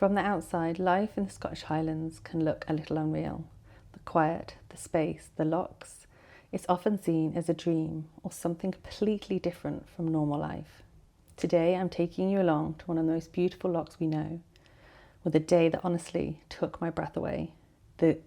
From the outside, life in the Scottish Highlands can look a little unreal. The quiet, the space, the lochs. It's often seen as a dream or something completely different from normal life. Today I'm taking you along to one of the most beautiful lochs we know, with a day that honestly took my breath away. The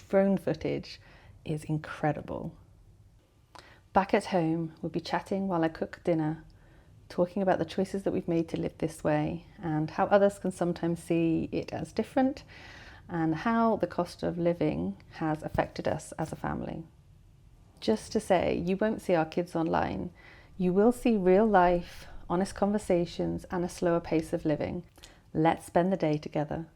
drone footage is incredible. Back at home, we'll be chatting while I cook dinner, talking about the choices that we've made to live this way and how others can sometimes see it as different, and how the cost of living has affected us as a family. Just to say, you won't see our kids online. You will see real life, honest conversations and a slower pace of living. Let's spend the day together.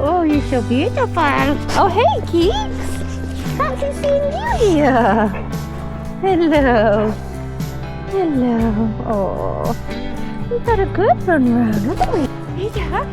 Oh, you're so beautiful. Oh, hey, Geeks. Fancy seeing you here. Hello. Hello. Oh, we've had a good run round, haven't we? Yeah.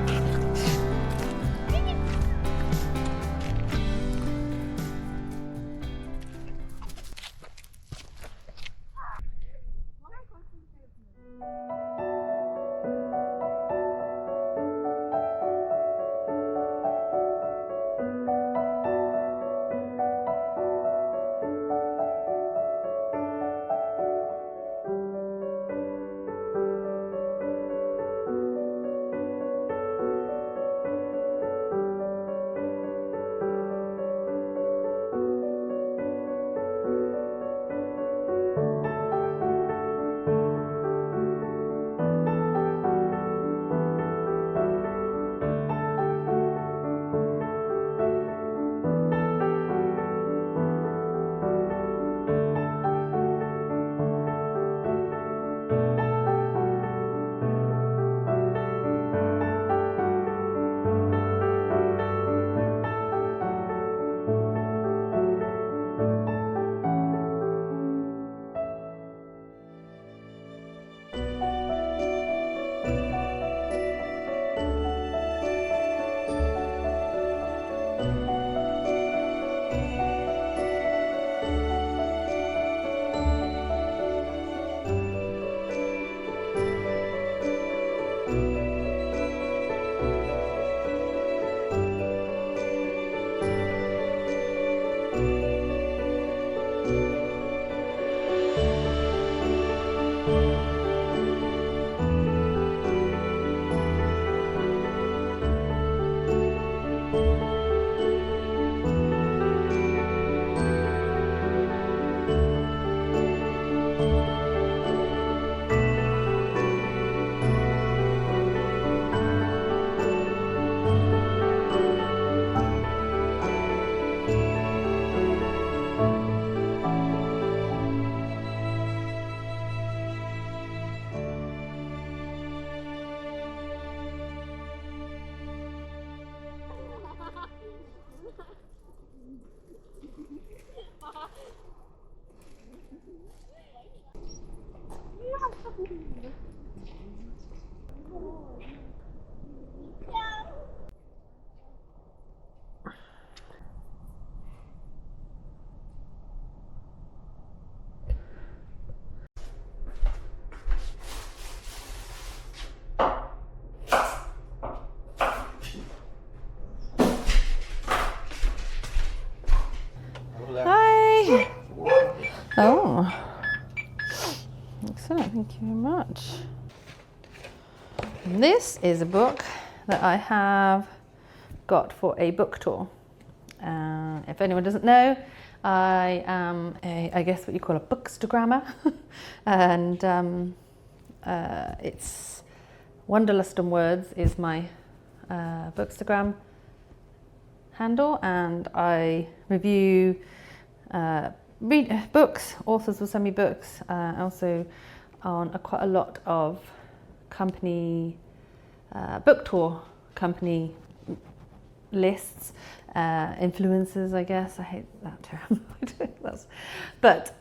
Hi! Oh, excellent, thank you very much. This is a book that I have got for a book tour. If anyone doesn't know, I am I guess what you call a bookstagrammer, and It's Wanderlust in Words is my Bookstagram handle, and I review read books. Authors will send me books. Also on quite a lot of company book tour company lists, influencers, I guess. I hate that term. But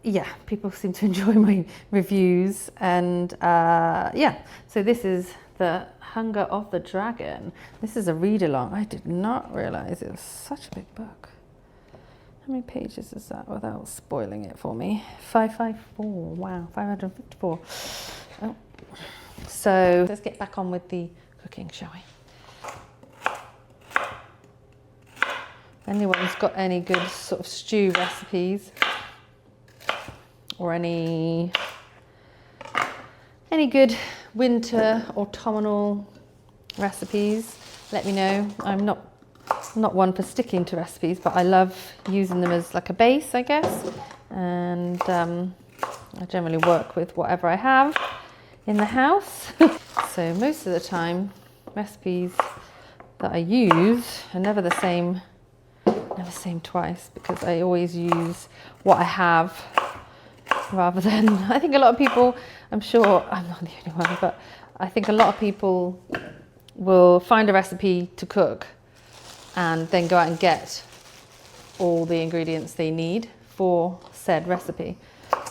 yeah, people seem to enjoy my reviews, and yeah, so this is The Hunger of the Dragon. This is a read-along. I did not realize it was such a big book. How many pages is that without spoiling it for me? 554, wow, 554. Oh. So let's get back on with the cooking, shall we? If anyone's got any good sort of stew recipes, or any good winter autumnal recipes, let me know. I'm not one for sticking to recipes, but I love using them as like a base, I guess. And I generally work with whatever I have in the house. So most of the time, recipes that I use are never the same twice, because I always use what I have, rather than, I think a lot of people, I'm sure I'm not the only one, but I think a lot of people will find a recipe to cook and then go out and get all the ingredients they need for said recipe.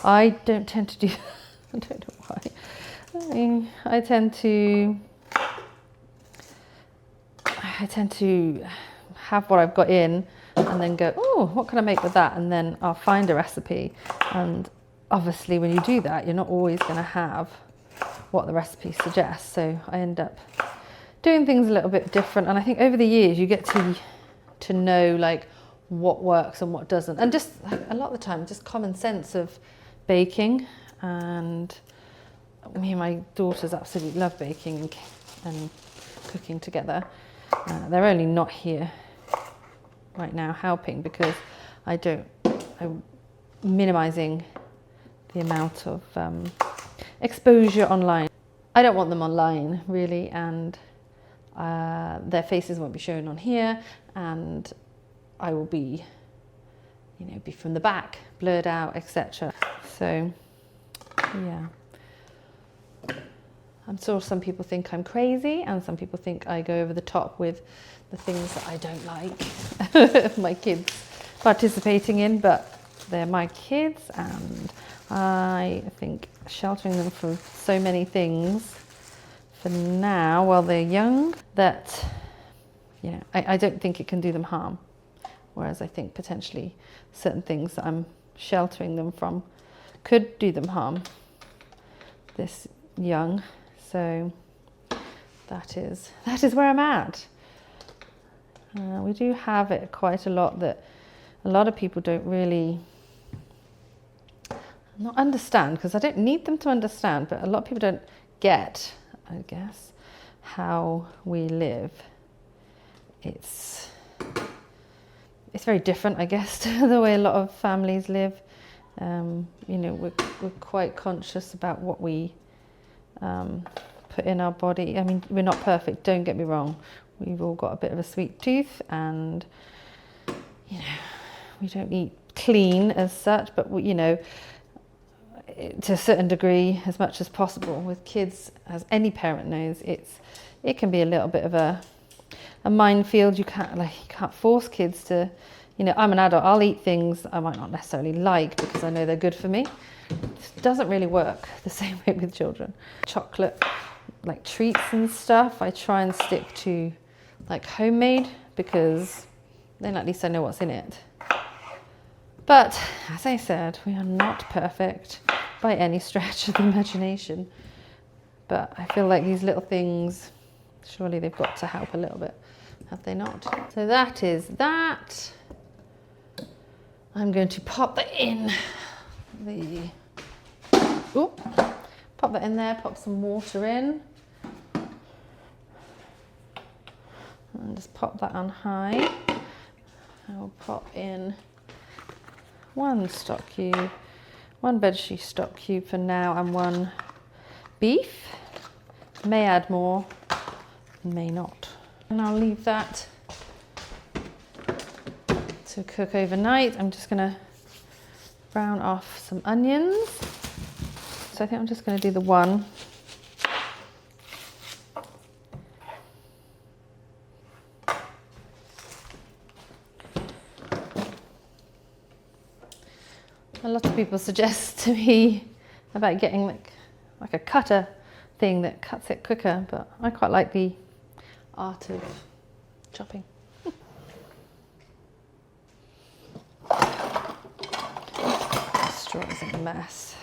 I don't tend to do that. I don't know why. I tend to have what I've got in and then go, oh, what can I make with that? And then I'll find a recipe. And obviously when you do that, you're not always going to have what the recipe suggests. So I end up doing things a little bit different. And I think over the years you get to know like what works and what doesn't. And just like, a lot of the time, just common sense of baking. And me and my daughters absolutely love baking and cooking together. They're only not here right now helping because I'm minimizing the amount of exposure online. I don't want them online really, and their faces won't be shown on here, and I will be from the back, blurred out, etc. So yeah, I'm sure some people think I'm crazy, and some people think I go over the top with the things that I don't like my kids participating in, but they're my kids, and I think sheltering them from so many things for now while they're young that I don't think it can do them harm, whereas I think potentially certain things that I'm sheltering them from could do them harm this young. So that is where I'm at. We do have it quite a lot that a lot of people don't really not understand, because I don't need them to understand, but a lot of people don't get, I guess, how we live. It's very different, I guess, to the way a lot of families live. We're quite conscious about what we put in our body. I mean, we're not perfect, don't get me wrong. We've all got a bit of a sweet tooth, and we don't eat clean as such, but to a certain degree, as much as possible. With kids, as any parent knows, it can be a little bit of a minefield. You can't force kids to. I'm an adult. I'll eat things I might not necessarily like because I know they're good for me. It doesn't really work the same way with children. Chocolate, like treats and stuff, I try and stick to like homemade, because then at least I know what's in it. But as I said, we are not perfect by any stretch of the imagination. But I feel like these little things, surely they've got to help a little bit, have they not? So that is that. I'm going to pop that in pop that in there, pop some water in. And just pop that on high. I'll pop in one stock cube, one bedsheet stock cube for now, and one beef. May add more, may not. And I'll leave that to cook overnight. I'm just gonna brown off some onions. So I think I'm just gonna do the one. A lot of people suggest to me about getting like a cutter thing that cuts it quicker, but I quite like the art of chopping. The straw is a mess.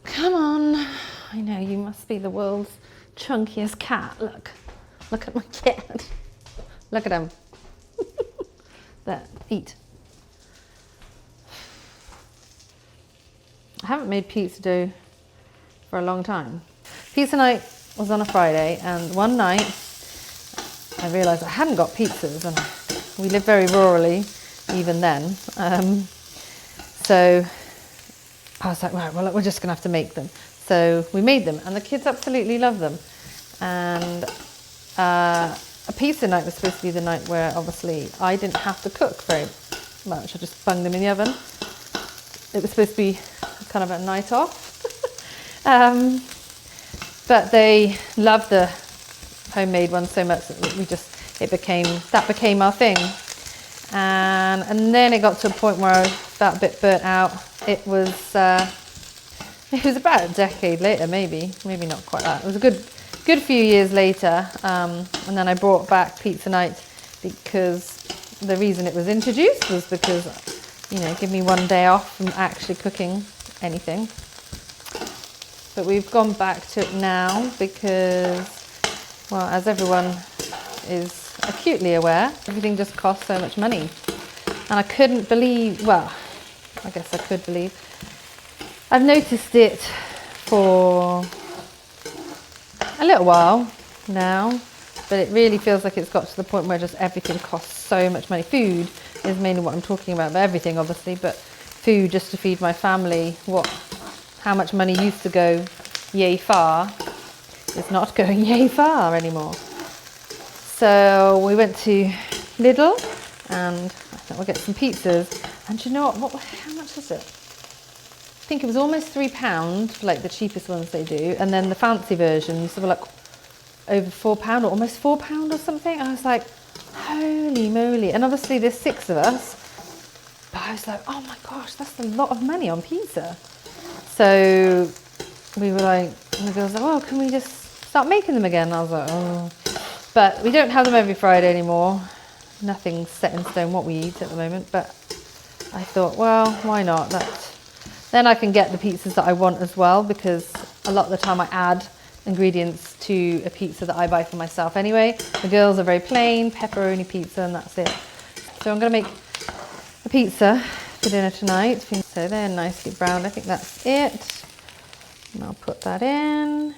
Come on. I know, you must be the world's chunkiest cat. Look at my cat. Look at him. There, eat. I haven't made pizza dough for a long time. Pizza night was on a Friday, and one night I realised I hadn't got pizzas, and we live very rurally even then. So I was like, right, well, we're just gonna have to make them. So we made them, and the kids absolutely love them. And a pizza night was supposed to be the night where obviously I didn't have to cook very much. I just bunged them in the oven. It was supposed to be kind of a night off. But they loved the homemade one so much that that became our thing. And then it got to a point where I felt a bit burnt out. It was about a decade later, maybe not quite that. It was a good few years later, and then I brought back pizza night because the reason it was introduced was because, you know, give me one day off from actually cooking anything. But we've gone back to it now because, well, as everyone is acutely aware, everything just costs so much money. And I couldn't believe, well, I guess I could believe, I've noticed it for a little while now, but it really feels like it's got to the point where just everything costs so much money. Food is mainly what I'm talking about, but everything obviously, but food just to feed my family, how much money used to go yay far is not going yay far anymore. So we went to Lidl and I thought we'll get some pizzas. And do you know what, how much was it? I think it was almost £3 for like the cheapest ones they do, and then the fancy versions were like over £4 or almost £4 or something. I was like, holy moly. And obviously there's 6 of us, but I was like, oh my gosh, that's a lot of money on pizza. So we were like, and the girls were like, well, can we just start making them again? And I was like, oh. But we don't have them every Friday anymore. Nothing's set in stone what we eat at the moment, but I thought, well, why not? Then I can get the pizzas that I want as well, because a lot of the time I add ingredients to a pizza that I buy for myself anyway. The girls are very plain, pepperoni pizza, and that's it. So I'm going to make a pizza for dinner tonight. So they're nicely browned. I think that's it. And I'll put that in.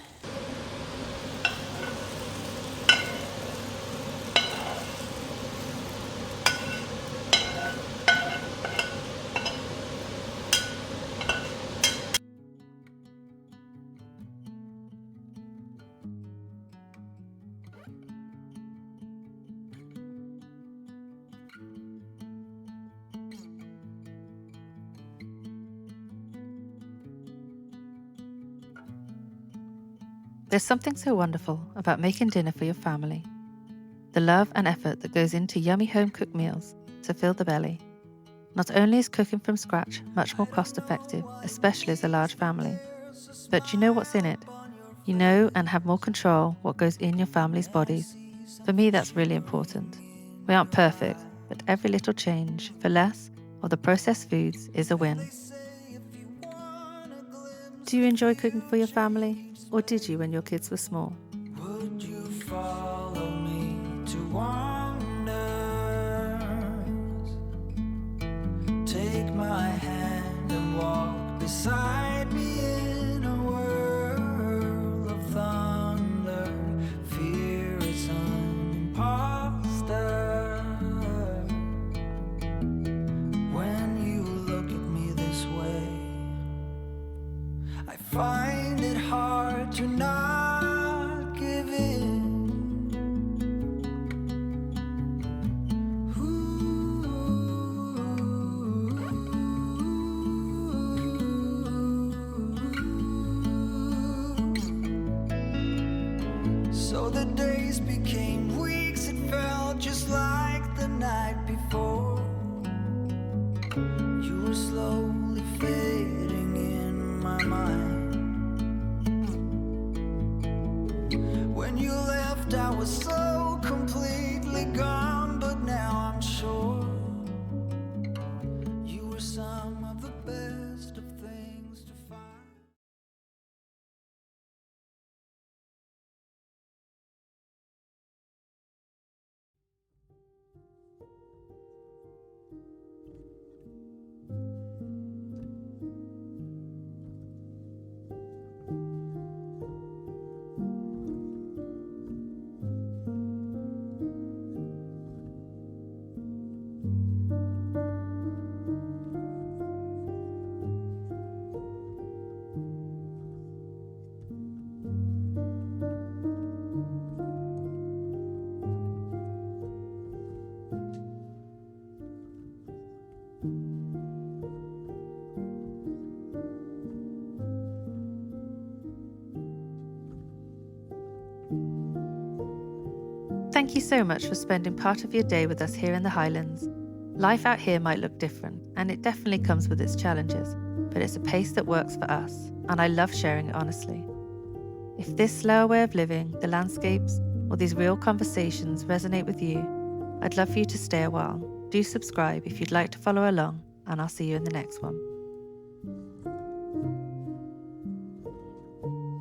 There's something so wonderful about making dinner for your family. The love and effort that goes into yummy home-cooked meals to fill the belly. Not only is cooking from scratch much more cost-effective, especially as a large family, but you know what's in it. You know and have more control what goes in your family's bodies. For me, that's really important. We aren't perfect, but every little change for less of the processed foods is a win. Do you enjoy cooking for your family? Or did you when your kids were small? Would you follow me to Wanderlust? Take my hand and walk beside me in a world of thunder. Fear is an imposter. When you find it hard to not give in. So the days became weeks, it felt just like the night before. You were slowly fading in my mind. When you left, I was so completely gone, but now I'm sure you were some of the best of things to find. Thank you so much for spending part of your day with us here in the Highlands. Life out here might look different, and it definitely comes with its challenges, but it's a pace that works for us, and I love sharing it honestly. If this slower way of living, the landscapes, or these real conversations resonate with you, I'd love for you to stay a while. Do subscribe if you'd like to follow along, and I'll see you in the next one.